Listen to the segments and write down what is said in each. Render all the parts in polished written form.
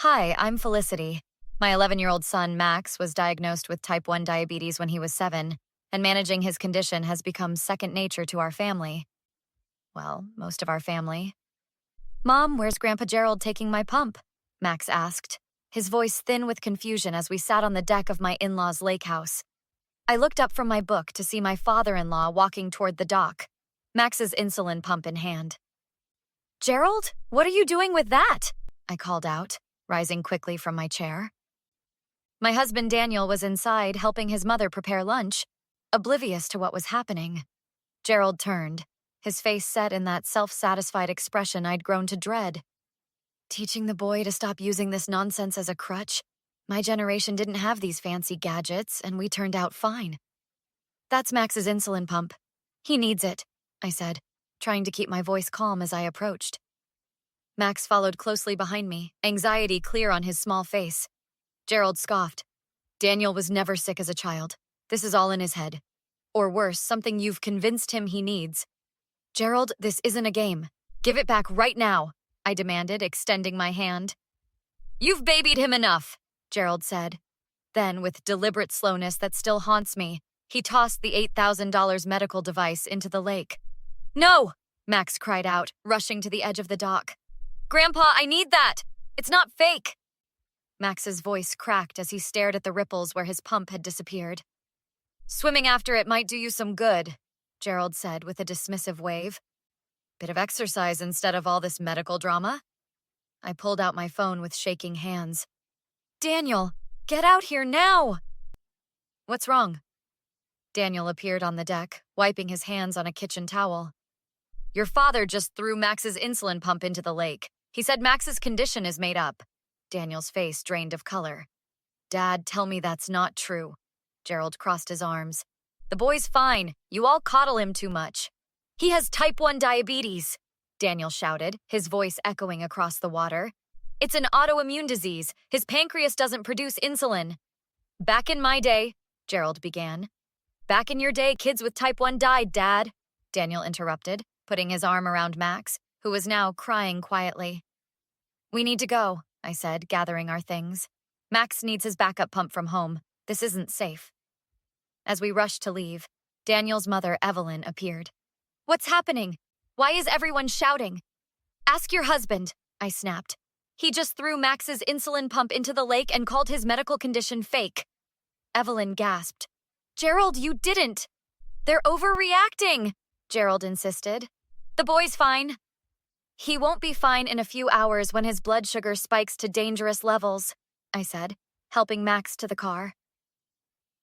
Hi, I'm Felicity. My 11-year-old son, Max, was diagnosed with type 1 diabetes when he was 7, and managing his condition has become second nature to our family. Well, most of our family. Mom, where's Grandpa Gerald taking my pump? Max asked, his voice thin with confusion as we sat on the deck of my in-laws' lake house. I looked up from my book to see my father-in-law walking toward the dock, Max's insulin pump in hand. Gerald, what are you doing with that? I called out, rising quickly from my chair. My husband Daniel was inside helping his mother prepare lunch, oblivious to what was happening. Gerald turned, his face set in that self-satisfied expression I'd grown to dread. Teaching the boy to stop using this nonsense as a crutch? My generation didn't have these fancy gadgets, and we turned out fine. That's Max's insulin pump. He needs it, I said, trying to keep my voice calm as I approached. Max followed closely behind me, anxiety clear on his small face. Gerald scoffed. Daniel was never sick as a child. This is all in his head. Or worse, something you've convinced him he needs. Gerald, this isn't a game. Give it back right now, I demanded, extending my hand. You've babied him enough, Gerald said. Then, with deliberate slowness that still haunts me, he tossed the $8,000 medical device into the lake. No, Max cried out, rushing to the edge of the dock. Grandpa, I need that! It's not fake! Max's voice cracked as he stared at the ripples where his pump had disappeared. Swimming after it might do you some good, Gerald said with a dismissive wave. Bit of exercise instead of all this medical drama. I pulled out my phone with shaking hands. Daniel, get out here now! What's wrong? Daniel appeared on the deck, wiping his hands on a kitchen towel. Your father just threw Max's insulin pump into the lake. He said Max's condition is made up. Daniel's face drained of color. Dad, tell me that's not true. Gerald crossed his arms. The boy's fine. You all coddle him too much. He has type 1 diabetes, Daniel shouted, his voice echoing across the water. It's an autoimmune disease. His pancreas doesn't produce insulin. Back in my day, Gerald began. Back in your day, kids with type 1 died, Dad, Daniel interrupted, putting his arm around Max, who was now crying quietly. We need to go, I said, gathering our things. Max needs his backup pump from home. This isn't safe. As we rushed to leave, Daniel's mother, Evelyn, appeared. What's happening? Why is everyone shouting? Ask your husband, I snapped. He just threw Max's insulin pump into the lake and called his medical condition fake. Evelyn gasped. Gerald, you didn't. They're overreacting, Gerald insisted. The boy's fine. He won't be fine in a few hours when his blood sugar spikes to dangerous levels, I said, helping Max to the car.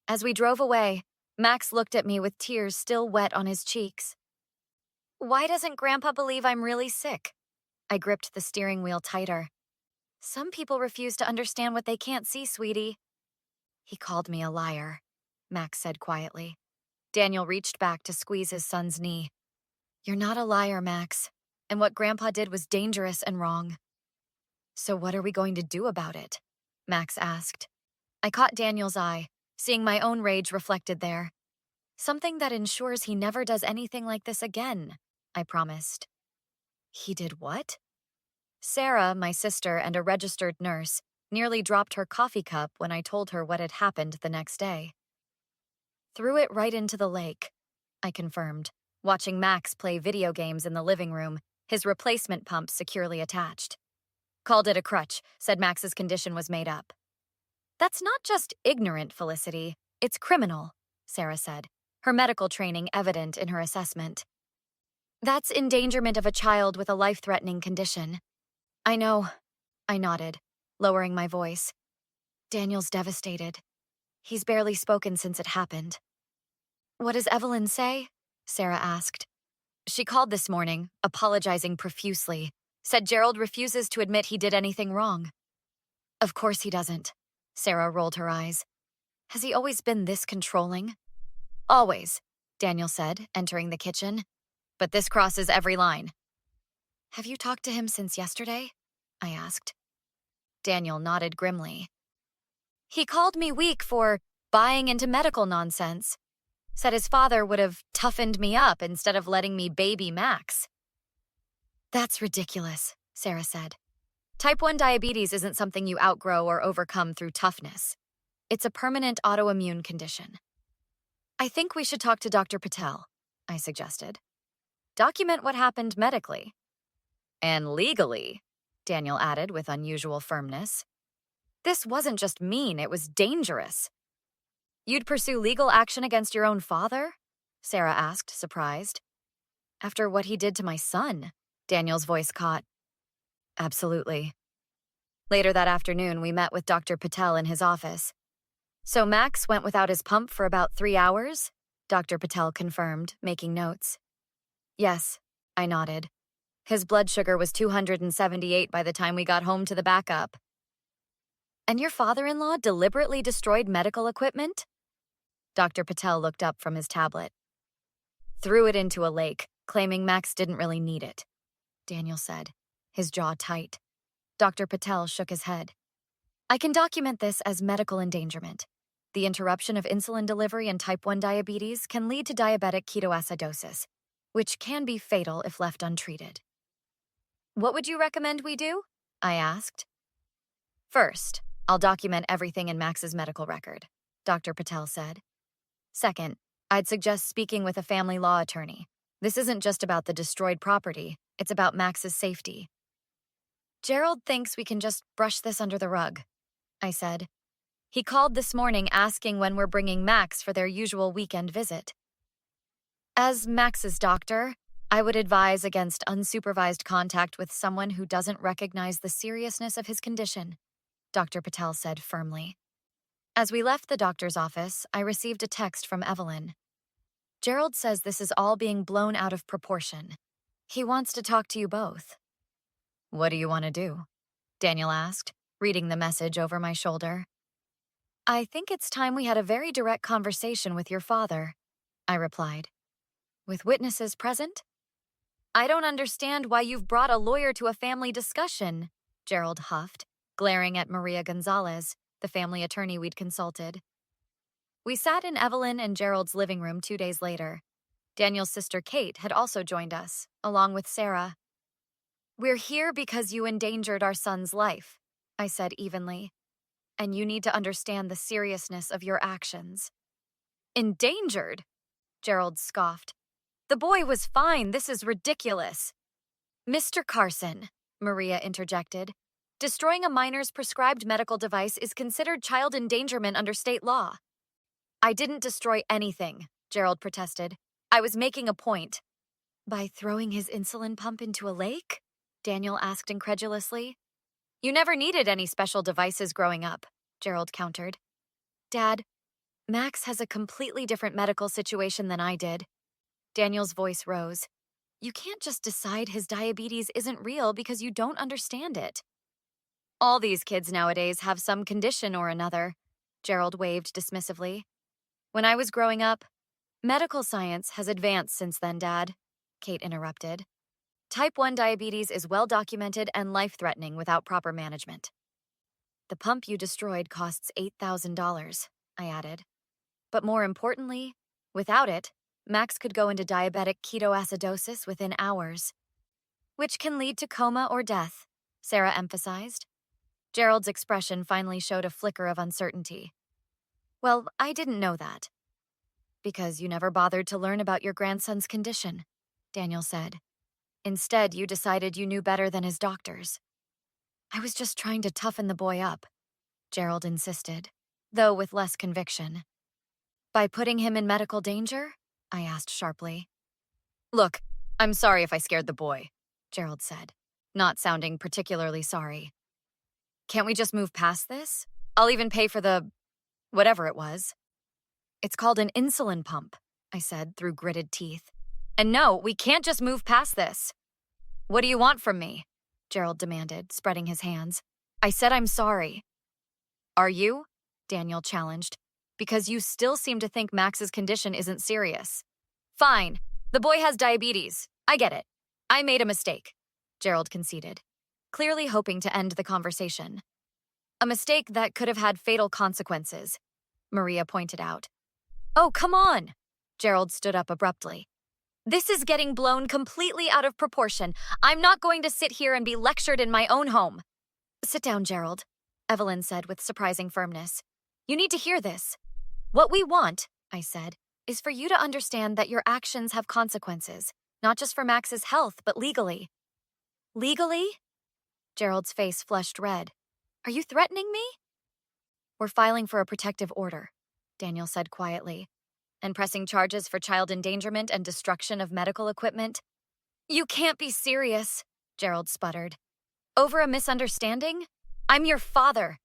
As we drove away, Max looked at me with tears still wet on his cheeks. Why doesn't Grandpa believe I'm really sick? I gripped the steering wheel tighter. Some people refuse to understand what they can't see, sweetie. He called me a liar, Max said quietly. Daniel reached back to squeeze his son's knee. You're not a liar, Max, and what Grandpa did was dangerous and wrong. So what are we going to do about it? Max asked. I caught Daniel's eye, seeing my own rage reflected there. Something that ensures he never does anything like this again, I promised. He did what? Sarah, my sister and a registered nurse, nearly dropped her coffee cup when I told her what had happened the next day. Threw it right into the lake, I confirmed, watching Max play video games in the living room, his replacement pump securely attached. Called it a crutch, said Max's condition was made up. That's not just ignorant, Felicity. It's criminal, Sarah said, her medical training evident in her assessment. That's endangerment of a child with a life-threatening condition. I know, I nodded, lowering my voice. Daniel's devastated. He's barely spoken since it happened. What does Evelyn say? Sarah asked. She called this morning, apologizing profusely, said Gerald refuses to admit he did anything wrong. Of course he doesn't. Sarah rolled her eyes. Has he always been this controlling? Always, Daniel said, entering the kitchen. But this crosses every line. Have you talked to him since yesterday? I asked. Daniel nodded grimly. He called me weak for buying into medical nonsense. Said his father would have toughened me up instead of letting me baby Max. That's ridiculous, Sarah said. Type 1 diabetes isn't something you outgrow or overcome through toughness. It's a permanent autoimmune condition. I think we should talk to Dr. Patel, I suggested. Document what happened medically. And legally, Daniel added with unusual firmness. This wasn't just mean, it was dangerous. You'd pursue legal action against your own father? Sarah asked, surprised. After what he did to my son, Daniel's voice caught. Absolutely. Later that afternoon, we met with Dr. Patel in his office. So Max went without his pump for about 3 hours? Dr. Patel confirmed, making notes. Yes, I nodded. His blood sugar was 278 by the time we got home to the backup. And your father-in-law deliberately destroyed medical equipment? Dr. Patel looked up from his tablet. Threw it into a lake, claiming Max didn't really need it, Daniel said, his jaw tight. Dr. Patel shook his head. I can document this as medical endangerment. The interruption of insulin delivery in type 1 diabetes can lead to diabetic ketoacidosis, which can be fatal if left untreated. What would you recommend we do? I asked. First, I'll document everything in Max's medical record, Dr. Patel said. Second, I'd suggest speaking with a family law attorney. This isn't just about the destroyed property, it's about Max's safety. Gerald thinks we can just brush this under the rug, I said. He called this morning asking when we're bringing Max for their usual weekend visit. As Max's doctor, I would advise against unsupervised contact with someone who doesn't recognize the seriousness of his condition, Dr. Patel said firmly. As we left the doctor's office, I received a text from Evelyn. Gerald says this is all being blown out of proportion. He wants to talk to you both. What do you want to do? Daniel asked, reading the message over my shoulder. I think it's time we had a very direct conversation with your father, I replied. With witnesses present? I don't understand why you've brought a lawyer to a family discussion, Gerald huffed, glaring at Maria Gonzalez, the family attorney we'd consulted. We sat in Evelyn and Gerald's living room 2 days later. Daniel's sister Kate had also joined us, along with Sarah. We're here because you endangered our son's life, I said evenly. And you need to understand the seriousness of your actions. Endangered? Gerald scoffed. The boy was fine. This is ridiculous. Mr. Carson, Maria interjected, destroying a minor's prescribed medical device is considered child endangerment under state law. I didn't destroy anything, Gerald protested. I was making a point. By throwing his insulin pump into a lake? Daniel asked incredulously. You never needed any special devices growing up, Gerald countered. Dad, Max has a completely different medical situation than I did. Daniel's voice rose. You can't just decide his diabetes isn't real because you don't understand it. All these kids nowadays have some condition or another, Gerald waved dismissively. When I was growing up, medical science has advanced since then, Dad, Kate interrupted. Type 1 diabetes is well documented and life-threatening without proper management. The pump you destroyed costs $8,000, I added. But more importantly, without it, Max could go into diabetic ketoacidosis within hours, which can lead to coma or death, Sarah emphasized. Gerald's expression finally showed a flicker of uncertainty. Well, I didn't know that. Because you never bothered to learn about your grandson's condition, Daniel said. Instead, you decided you knew better than his doctors. I was just trying to toughen the boy up, Gerald insisted, though with less conviction. By putting him in medical danger? I asked sharply. Look, I'm sorry if I scared the boy, Gerald said, not sounding particularly sorry. Can't we just move past this? I'll even pay for the... whatever it was. It's called an insulin pump, I said through gritted teeth. And no, we can't just move past this. What do you want from me? Gerald demanded, spreading his hands. I said I'm sorry. Are you? Daniel challenged. Because you still seem to think Max's condition isn't serious. Fine. The boy has diabetes. I get it. I made a mistake, Gerald conceded, clearly hoping to end the conversation. A mistake that could have had fatal consequences, Maria pointed out. Oh, come on! Gerald stood up abruptly. This is getting blown completely out of proportion. I'm not going to sit here and be lectured in my own home. Sit down, Gerald, Evelyn said with surprising firmness. You need to hear this. What we want, I said, is for you to understand that your actions have consequences, not just for Max's health, but legally. Legally? Gerald's face flushed red. Are you threatening me? We're filing for a protective order, Daniel said quietly, and pressing charges for child endangerment and destruction of medical equipment. You can't be serious, Gerald sputtered. Over a misunderstanding? I'm your father.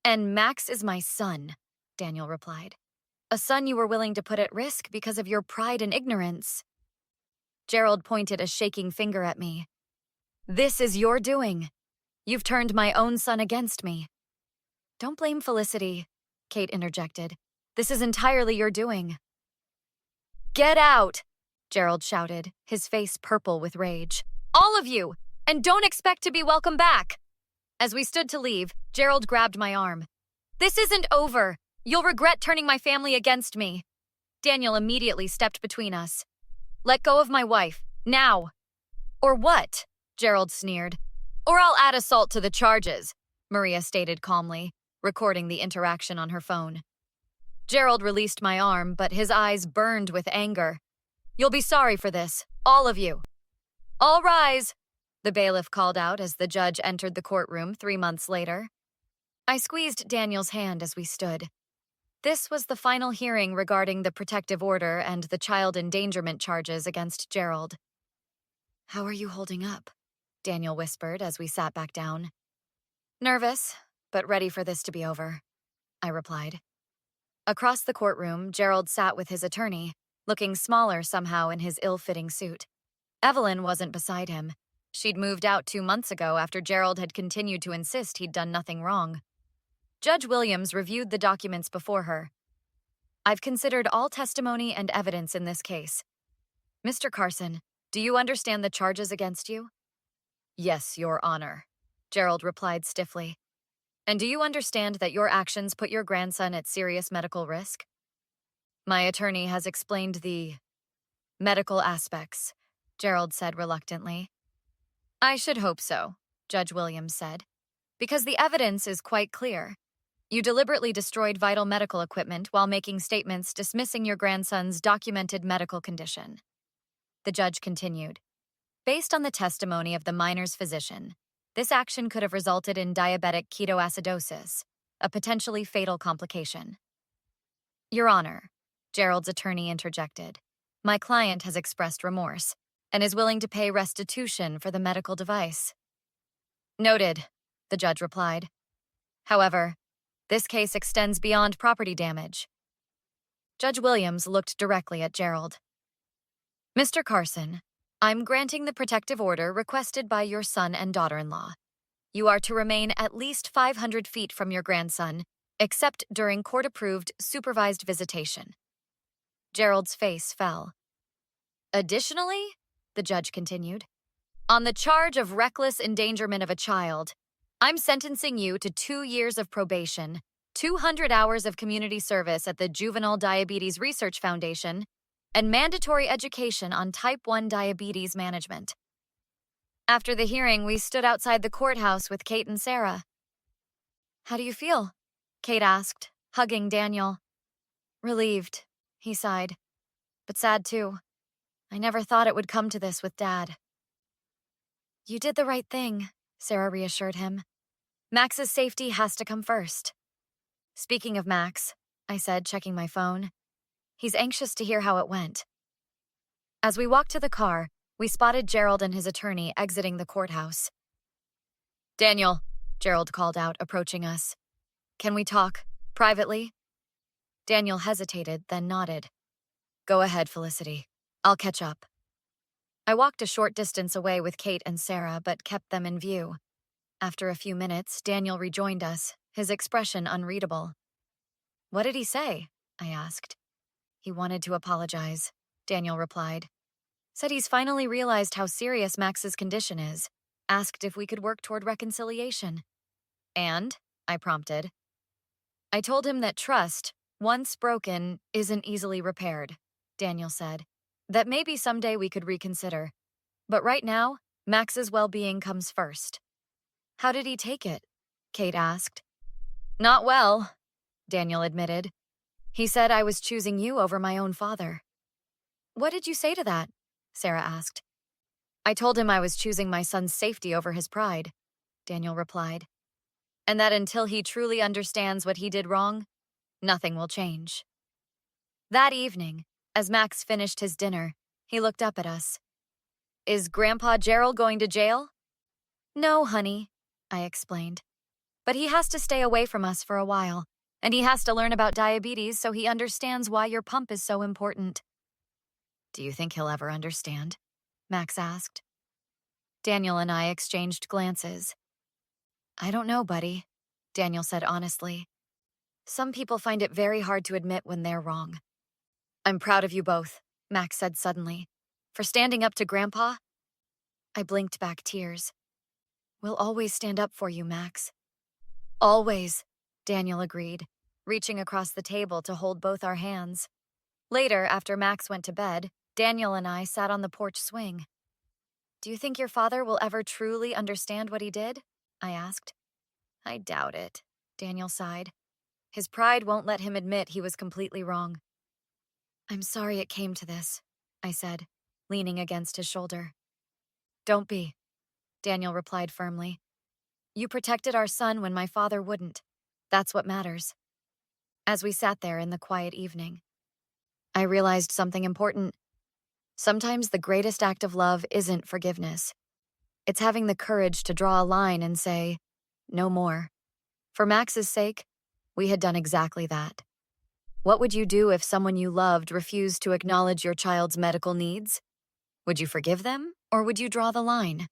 And Max is my son, Daniel replied. A son you were willing to put at risk because of your pride and ignorance. Gerald pointed a shaking finger at me. This is your doing. You've turned my own son against me. Don't blame Felicity, Kate interjected. This is entirely your doing. Get out, Gerald shouted, his face purple with rage. All of you, and don't expect to be welcome back. As we stood to leave, Gerald grabbed my arm. This isn't over. You'll regret turning my family against me. Daniel immediately stepped between us. Let go of my wife, now. Or what? Gerald sneered. Or I'll add assault to the charges, Maria stated calmly, recording the interaction on her phone. Gerald released my arm, but his eyes burned with anger. You'll be sorry for this, all of you. All rise, the bailiff called out as the judge entered the courtroom 3 months later. I squeezed Daniel's hand as we stood. This was the final hearing regarding the protective order and the child endangerment charges against Gerald. How are you holding up? Daniel whispered as we sat back down. Nervous, but ready for this to be over, I replied. Across the courtroom, Gerald sat with his attorney, looking smaller somehow in his ill-fitting suit. Evelyn wasn't beside him. She'd moved out 2 months ago after Gerald had continued to insist he'd done nothing wrong. Judge Williams reviewed the documents before her. I've considered all testimony and evidence in this case. Mr. Carson, do you understand the charges against you? Yes, Your Honor, Gerald replied stiffly. And do you understand that your actions put your grandson at serious medical risk? My attorney has explained the medical aspects, Gerald said reluctantly. I should hope so, Judge Williams said, because the evidence is quite clear. You deliberately destroyed vital medical equipment while making statements dismissing your grandson's documented medical condition. The judge continued. Based on the testimony of the minor's physician, this action could have resulted in diabetic ketoacidosis, a potentially fatal complication. Your Honor, Gerald's attorney interjected, my client has expressed remorse and is willing to pay restitution for the medical device. Noted, the judge replied. However, this case extends beyond property damage. Judge Williams looked directly at Gerald. Mr. Carson, I'm granting the protective order requested by your son and daughter-in-law. You are to remain at least 500 feet from your grandson, except during court-approved supervised visitation. Gerald's face fell. Additionally, the judge continued, on the charge of reckless endangerment of a child, I'm sentencing you to 2 years of probation, 200 hours of community service at the Juvenile Diabetes Research Foundation, and mandatory education on type 1 diabetes management. After the hearing, we stood outside the courthouse with Kate and Sarah. How do you feel? Kate asked, hugging Daniel. Relieved, he sighed, but sad too. I never thought it would come to this with Dad. You did the right thing, Sarah reassured him. Max's safety has to come first. Speaking of Max, I said, checking my phone. He's anxious to hear how it went. As we walked to the car, we spotted Gerald and his attorney exiting the courthouse. Daniel, Gerald called out, approaching us. Can we talk, privately? Daniel hesitated, then nodded. Go ahead, Felicity. I'll catch up. I walked a short distance away with Kate and Sarah, but kept them in view. After a few minutes, Daniel rejoined us, his expression unreadable. What did he say? I asked. He wanted to apologize, Daniel replied. Said he's finally realized how serious Max's condition is. Asked if we could work toward reconciliation. And, I prompted. I told him that trust, once broken, isn't easily repaired, Daniel said. That maybe someday we could reconsider. But right now, Max's well-being comes first. How did he take it? Kate asked. Not well, Daniel admitted. He said I was choosing you over my own father. What did you say to that? Sarah asked. I told him I was choosing my son's safety over his pride, Daniel replied. And that until he truly understands what he did wrong, nothing will change. That evening, as Max finished his dinner, he looked up at us. Is Grandpa Gerald going to jail? No, honey, I explained. But he has to stay away from us for a while, and he has to learn about diabetes so he understands why your pump is so important. Do you think he'll ever understand? Max asked. Daniel and I exchanged glances. I don't know, buddy, Daniel said honestly. Some people find it very hard to admit when they're wrong. I'm proud of you both, Max said suddenly. For standing up to Grandpa? I blinked back tears. We'll always stand up for you, Max. Always, Daniel agreed, reaching across the table to hold both our hands. Later, after Max went to bed, Daniel and I sat on the porch swing. Do you think your father will ever truly understand what he did? I asked. I doubt it, Daniel sighed. His pride won't let him admit he was completely wrong. I'm sorry it came to this, I said, leaning against his shoulder. Don't be, Daniel replied firmly. You protected our son when my father wouldn't. That's what matters. As we sat there in the quiet evening, I realized something important. Sometimes the greatest act of love isn't forgiveness. It's having the courage to draw a line and say, no more. For Max's sake, we had done exactly that. What would you do if someone you loved refused to acknowledge your child's medical needs? Would you forgive them, or would you draw the line?